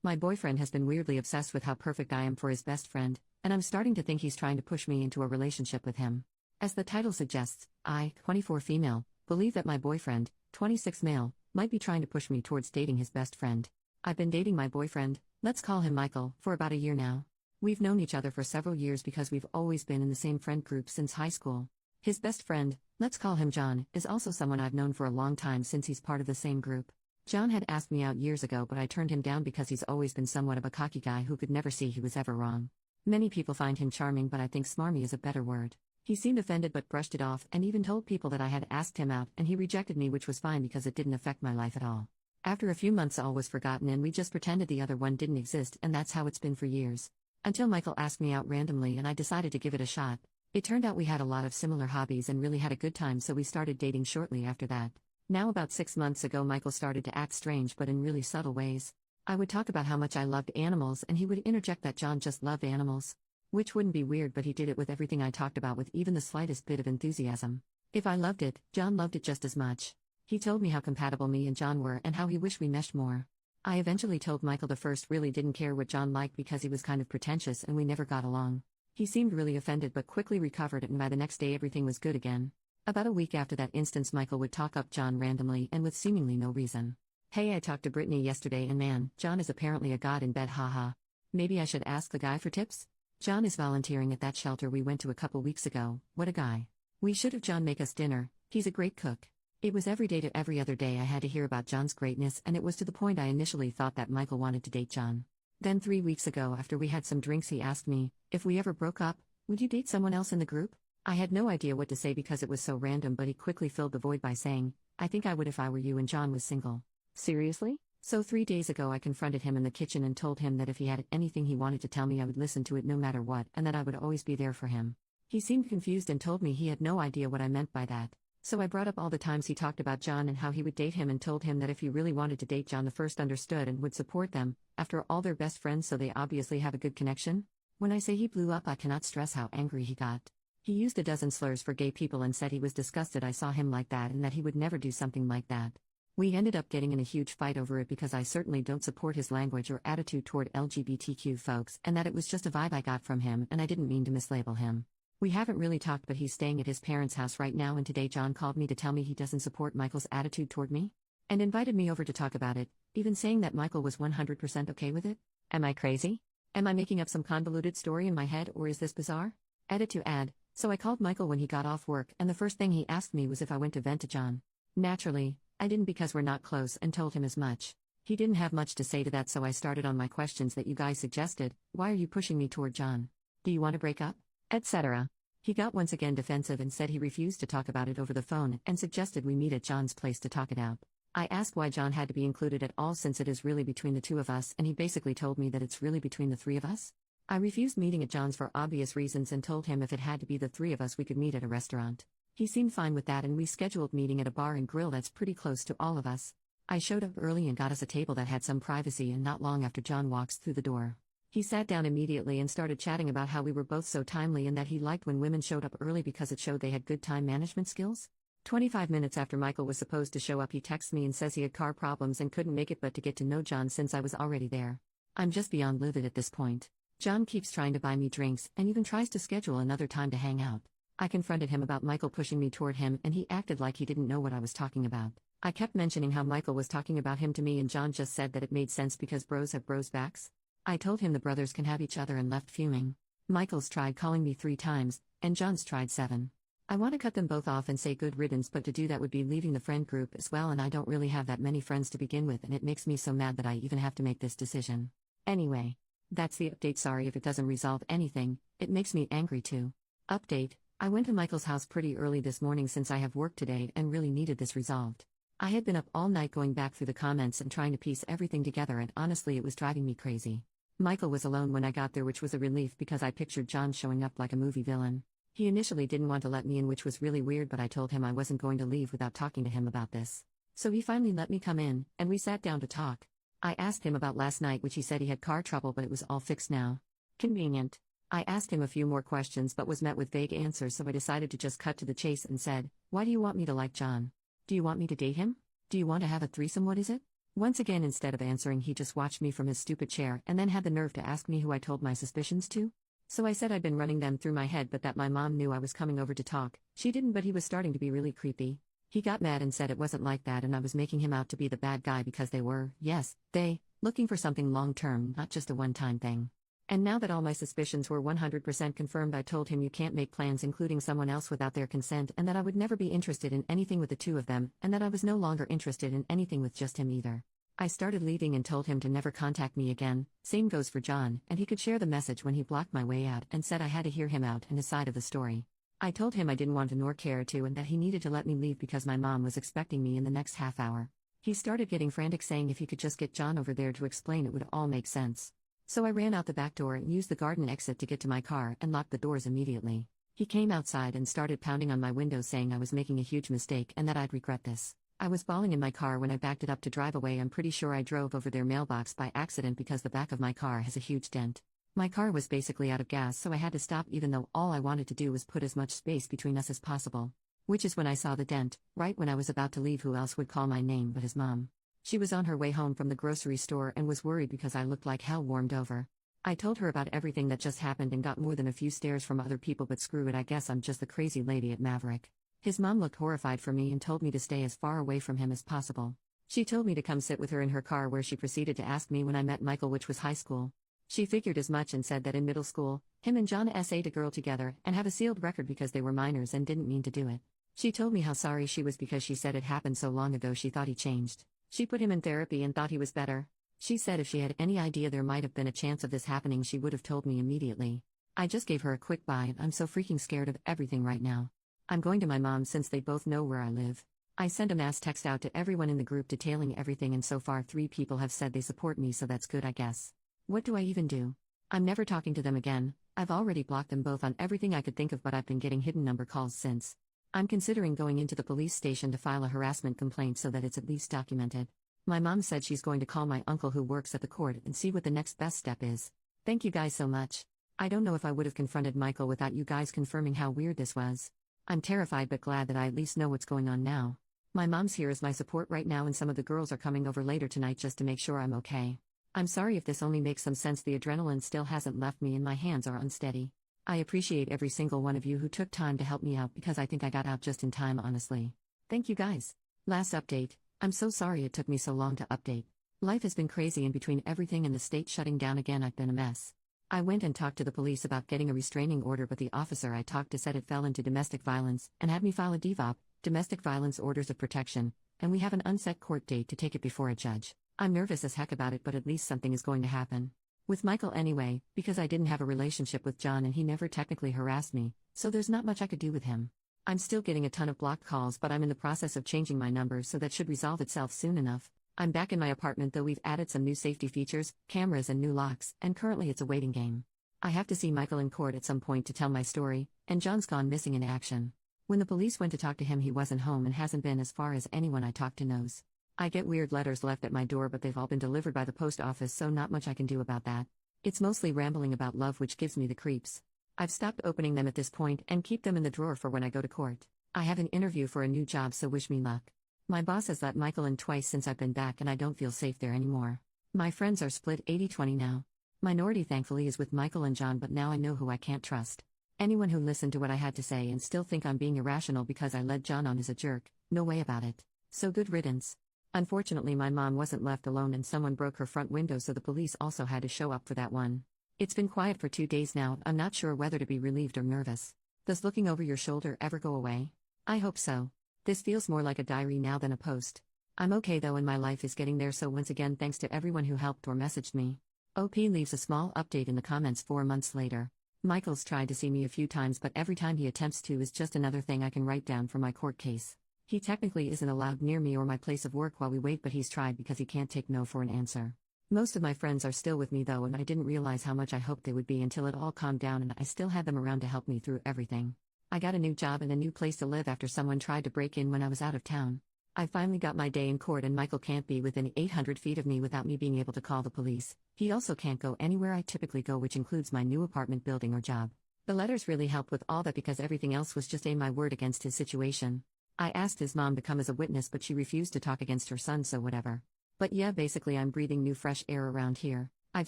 My boyfriend has been weirdly obsessed with how perfect I am for his best friend, and I'm starting to think he's trying to push me into a relationship with him. As the title suggests, I, 24 female, believe that my boyfriend, 26 male, might be trying to push me towards dating his best friend. I've been dating my boyfriend, let's call him Michael, for about a year now. We've known each other for several years because we've always been in the same friend group since high school. His best friend, let's call him John, is also someone I've known for a long time since he's part of the same group. John had asked me out years ago, but I turned him down because he's always been somewhat of a cocky guy who could never see he was ever wrong. Many people find him charming, but I think smarmy is a better word. He seemed offended but brushed it off and even told people that I had asked him out, and he rejected me, which was fine because it didn't affect my life at all. After a few months all was forgotten and we just pretended the other one didn't exist, and that's how it's been for years. Until Michael asked me out randomly and I decided to give it a shot. It turned out we had a lot of similar hobbies and really had a good time, so we started dating shortly after that. Now about 6 months ago Michael started to act strange but in really subtle ways. I would talk about how much I loved animals and he would interject that John just loved animals. Which wouldn't be weird, but he did it with everything I talked about with even the slightest bit of enthusiasm. If I loved it, John loved it just as much. He told me how compatible me and John were and how he wished we meshed more. I eventually told Michael the first really didn't care what John liked because he was kind of pretentious and we never got along. He seemed really offended but quickly recovered, and by the next day everything was good again. About a week after that instance, Michael would talk up John randomly and with seemingly no reason. Hey, I talked to Brittany yesterday and man, John is apparently a god in bed, haha. Maybe I should ask the guy for tips? John is volunteering at that shelter we went to a couple weeks ago. What a guy. We should have John make us dinner, he's a great cook. It was every day to every other day I had to hear about John's greatness, and it was to the point I initially thought that Michael wanted to date John. Then 3 weeks ago after we had some drinks he asked me, if we ever broke up, would you date someone else in the group? I had no idea what to say because it was so random, but he quickly filled the void by saying, I think I would if I were you and John was single. Seriously? So 3 days ago I confronted him in the kitchen and told him that if he had anything he wanted to tell me I would listen to it no matter what, and that I would always be there for him. He seemed confused and told me he had no idea what I meant by that. So I brought up all the times he talked about John and how he would date him, and told him that if he really wanted to date John, the first understood and would support them. After all, they're best friends, so they obviously have a good connection. When I say he blew up, I cannot stress how angry he got. He used a dozen slurs for gay people and said he was disgusted I saw him like that and that he would never do something like that. We ended up getting in a huge fight over it because I certainly don't support his language or attitude toward LGBTQ folks, and that it was just a vibe I got from him and I didn't mean to mislabel him. We haven't really talked, but he's staying at his parents' house right now, and today John called me to tell me he doesn't support Michael's attitude toward me and invited me over to talk about it, even saying that Michael was 100% okay with it. Am I crazy? Am I making up some convoluted story in my head, or is this bizarre? Edit to add, so I called Michael when he got off work, and the first thing he asked me was if I went to vent to John. Naturally, I didn't because we're not close, and told him as much. He didn't have much to say to that, so I started on my questions that you guys suggested. Why are you pushing me toward John? Do you want to break up? Etc. He got once again defensive and said he refused to talk about it over the phone and suggested we meet at John's place to talk it out. I asked why John had to be included at all since it is really between the two of us, and he basically told me that it's really between the three of us. I refused meeting at John's for obvious reasons and told him if it had to be the three of us we could meet at a restaurant. He seemed fine with that, and we scheduled meeting at a bar and grill that's pretty close to all of us. I showed up early and got us a table that had some privacy, and not long after John walks through the door, he sat down immediately and started chatting about how we were both so timely and that he liked when women showed up early because it showed they had good time management skills. 25 minutes after Michael was supposed to show up, he texts me and says he had car problems and couldn't make it, but to get to know John since I was already there. I'm just beyond livid at this point. John keeps trying to buy me drinks and even tries to schedule another time to hang out. I confronted him about Michael pushing me toward him and he acted like he didn't know what I was talking about. I kept mentioning how Michael was talking about him to me and John just said that it made sense because bros have bros backs. I told him the brothers can have each other and left fuming. Michael's tried calling me 3 times, and John's tried 7. I want to cut them both off and say good riddance, but to do that would be leaving the friend group as well, and I don't really have that many friends to begin with, and it makes me so mad that I even have to make this decision. Anyway, that's the update. Sorry if it doesn't resolve anything, it makes me angry too. Update: I went to Michael's house pretty early this morning since I have work today and really needed this resolved. I had been up all night going back through the comments and trying to piece everything together, and honestly it was driving me crazy. Michael was alone when I got there, which was a relief because I pictured John showing up like a movie villain. He initially didn't want to let me in, which was really weird, but I told him I wasn't going to leave without talking to him about this. So he finally let me come in, and we sat down to talk. I asked him about last night, which he said he had car trouble but it was all fixed now. Convenient. I asked him a few more questions but was met with vague answers, so I decided to just cut to the chase and said, why do you want me to like John? Do you want me to date him? Do you want to have a threesome? What is it? Once again, instead of answering, he just watched me from his stupid chair and then had the nerve to ask me who I told my suspicions to. So I said I'd been running them through my head, but that my mom knew I was coming over to talk. She didn't, but he was starting to be really creepy. He got mad and said it wasn't like that and I was making him out to be the bad guy because they were, yes, they, looking for something long-term, not just a one-time thing. And now that all my suspicions were 100% confirmed, I told him you can't make plans including someone else without their consent, and that I would never be interested in anything with the two of them, and that I was no longer interested in anything with just him either. I started leaving and told him to never contact me again. Same goes for John, and he could share the message when he blocked my way out and said I had to hear him out and his side of the story. I told him I didn't want to nor care to, and that he needed to let me leave because my mom was expecting me in the next half hour. He started getting frantic, saying if he could just get John over there to explain, it would all make sense. So I ran out the back door and used the garden exit to get to my car and locked the doors immediately. He came outside and started pounding on my window saying I was making a huge mistake and that I'd regret this. I was bawling in my car when I backed it up to drive away. I'm pretty sure I drove over their mailbox by accident because the back of my car has a huge dent. My car was basically out of gas, so I had to stop even though all I wanted to do was put as much space between us as possible. Which is when I saw the dent, right when I was about to leave. Who else would call my name but his mom? She was on her way home from the grocery store and was worried because I looked like hell warmed over. I told her about everything that just happened and got more than a few stares from other people, but screw it, I guess I'm just the crazy lady at Maverick. His mom looked horrified for me and told me to stay as far away from him as possible. She told me to come sit with her in her car, where she proceeded to ask me when I met Michael, which was high school. She figured as much and said that in middle school, him and John S.'d a girl together and have a sealed record because they were minors and didn't mean to do it. She told me how sorry she was because she said it happened so long ago she thought he changed. She put him in therapy and thought he was better. She said if she had any idea there might have been a chance of this happening, she would have told me immediately. I just gave her a quick bye. I'm so freaking scared of everything right now. I'm going to my mom since they both know where I live. I sent a mass text out to everyone in the group detailing everything, and so far 3 people have said they support me, so that's good, I guess. What do I even do? I'm never talking to them again. I've already blocked them both on everything I could think of, but I've been getting hidden number calls since. I'm considering going into the police station to file a harassment complaint so that it's at least documented. My mom said she's going to call my uncle who works at the court and see what the next best step is. Thank you guys so much. I don't know if I would have confronted Michael without you guys confirming how weird this was. I'm terrified but glad that I at least know what's going on now. My mom's here as my support right now, and some of the girls are coming over later tonight just to make sure I'm okay. I'm sorry if this only makes some sense. The adrenaline still hasn't left me and my hands are unsteady. I appreciate every single one of you who took time to help me out because I think I got out just in time, honestly. Thank you guys. Last update. I'm so sorry it took me so long to update. Life has been crazy in between everything and the state shutting down again. I've been a mess. I went and talked to the police about getting a restraining order, but the officer I talked to said it fell into domestic violence and had me file a DVOP, domestic violence orders of protection, and we have an unset court date to take it before a judge. I'm nervous as heck about it, but at least something is going to happen. With Michael anyway, because I didn't have a relationship with John and he never technically harassed me, so there's not much I could do with him. I'm still getting a ton of blocked calls, but I'm in the process of changing my number, so that should resolve itself soon enough. I'm back in my apartment, though we've added some new safety features, cameras and new locks, and currently it's a waiting game. I have to see Michael in court at some point to tell my story, and John's gone missing in action. When the police went to talk to him, he wasn't home and hasn't been as far as anyone I talked to knows. I get weird letters left at my door, but they've all been delivered by the post office, so not much I can do about that. It's mostly rambling about love, which gives me the creeps. I've stopped opening them at this point and keep them in the drawer for when I go to court. I have an interview for a new job, so wish me luck. My boss has let Michael in twice since I've been back and I don't feel safe there anymore. My friends are split 80-20 now. Minority thankfully is with Michael and John, but now I know who I can't trust. Anyone who listened to what I had to say and still think I'm being irrational because I led John on is a jerk. No way about it. So good riddance. Unfortunately, my mom wasn't left alone and someone broke her front window, so the police also had to show up for that one. It's been quiet for 2 days now. I'm not sure whether to be relieved or nervous. Does looking over your shoulder ever go away? I hope so. This feels more like a diary now than a post. I'm okay though, and my life is getting there, so once again thanks to everyone who helped or messaged me. OP leaves a small update in the comments 4 months later. Michael's tried to see me a few times, but every time he attempts to is just another thing I can write down for my court case. He technically isn't allowed near me or my place of work while we wait, but he's tried because he can't take no for an answer. Most of my friends are still with me though, and I didn't realize how much I hoped they would be until it all calmed down and I still had them around to help me through everything. I got a new job and a new place to live after someone tried to break in when I was out of town. I finally got my day in court, and Michael can't be within 800 feet of me without me being able to call the police. He also can't go anywhere I typically go, which includes my new apartment building or job. The letters really helped with all that because everything else was just my word against his situation. I asked his mom to come as a witness, but she refused to talk against her son, so whatever. But yeah, basically, I'm breathing new fresh air around here. I've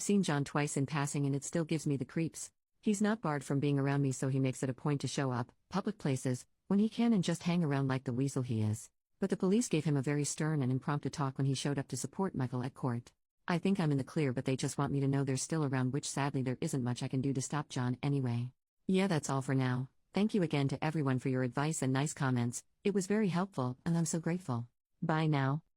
seen John twice in passing and it still gives me the creeps. He's not barred from being around me, so he makes it a point to show up, public places, when he can and just hang around like the weasel he is. But the police gave him a very stern and impromptu talk when he showed up to support Michael at court. I think I'm in the clear, but they just want me to know they're still around, which sadly there isn't much I can do to stop John anyway. Yeah, that's all for now. Thank you again to everyone for your advice and nice comments. It was very helpful, and I'm so grateful. Bye now.